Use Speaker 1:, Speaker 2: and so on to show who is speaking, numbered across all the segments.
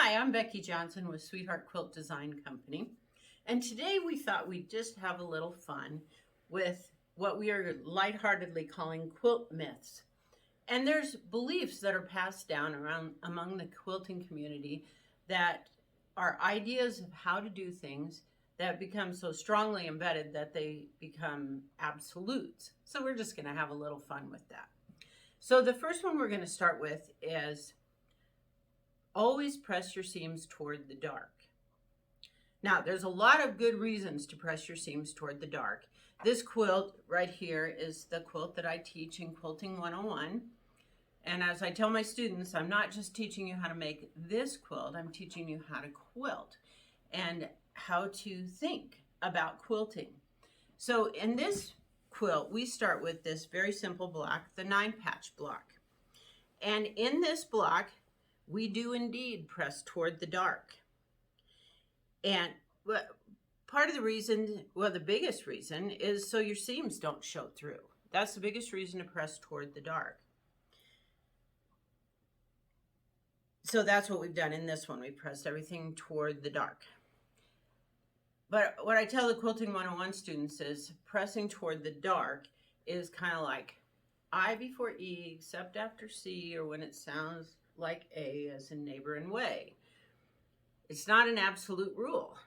Speaker 1: Hi, I'm Becky Johnson with Sweetheart Quilt Design Company. And today we thought we'd just have a little fun with what we are lightheartedly calling quilt myths. And there's beliefs that are passed down around among the quilting community that are ideas of how to do things that become so strongly embedded that they become absolutes. So we're just going to have a little fun with that. So the first one we're going to start with is always press your seams toward the dark. Now, there's a lot of good reasons to press your seams toward the dark. This quilt right here is the quilt that I teach in Quilting 101. And as I tell my students, I'm not just teaching you how to make this quilt, I'm teaching you how to quilt and how to think about quilting. So in this quilt, we start with this very simple block, the 9-patch block. And in this block, we do indeed press toward the dark. And part of the reason, well, the biggest reason is so your seams don't show through. That's the biggest reason to press toward the dark. So that's what we've done in this one. We pressed everything toward the dark. But what I tell the Quilting 101 students is pressing toward the dark is kind of like I before E except after C, or when it sounds like A as in neighbor and way. It's not an absolute rule.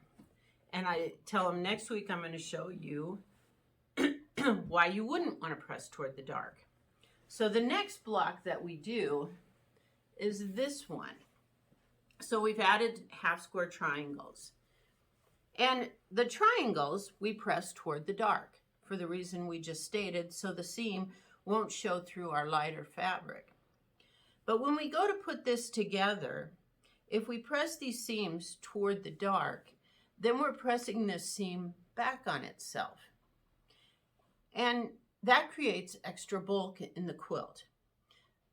Speaker 1: And I tell them next week I'm going to show you why you wouldn't want to press toward the dark. So the next block that we do is this one. So we've added half square triangles. And the triangles we press toward the dark for the reason we just stated, so the seam won't show through our lighter fabric. But when we go to put this together, if we press these seams toward the dark, then we're pressing this seam back on itself. And that creates extra bulk in the quilt.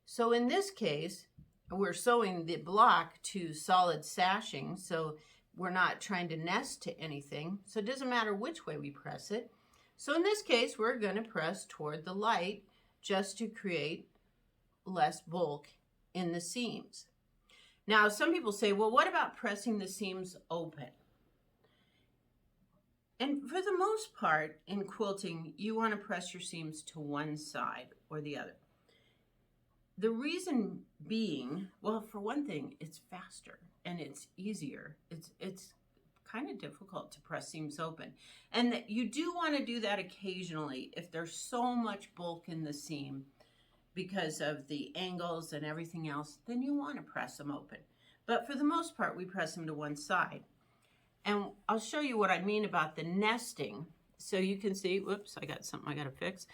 Speaker 1: So in this case, we're sewing the block to solid sashing, so we're not trying to nest to anything. So it doesn't matter which way we press it. So in this case, we're going to press toward the light just to create less bulk in the seams. Now, some people say, well, what about pressing the seams open? And for the most part in quilting, you want to press your seams to one side or the other. The reason being, well, for one thing, it's faster and it's easier. It's kind of difficult to press seams open. And that you do want to do that occasionally if there's so much bulk in the seam because of the angles and everything else, then you want to press them open. But for the most part, we press them to one side. And I'll show you what I mean about the nesting. So you can see, whoops, I got something I got to fix.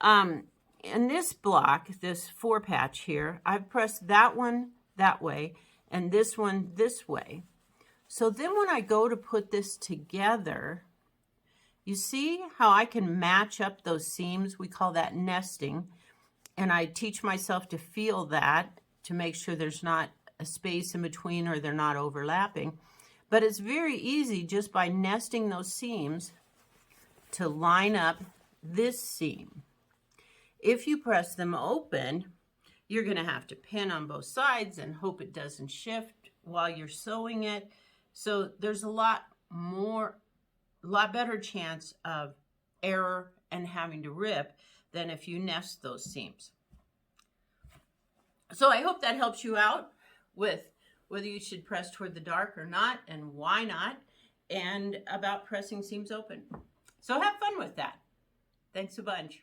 Speaker 1: In this block, this 4-patch here, I've pressed that one that way and this one this way. So then when I go to put this together, you see how I can match up those seams? We call that nesting. And I teach myself to feel that to make sure there's not a space in between or they're not overlapping. But it's very easy just by nesting those seams to line up this seam. If you press them open, you're going to have to pin on both sides and hope it doesn't shift while you're sewing it. So there's a lot better chance of error and having to rip than if you nest those seams. So I hope that helps you out with whether you should press toward the dark or not and why not, and about pressing seams open. So have fun with that. Thanks a bunch.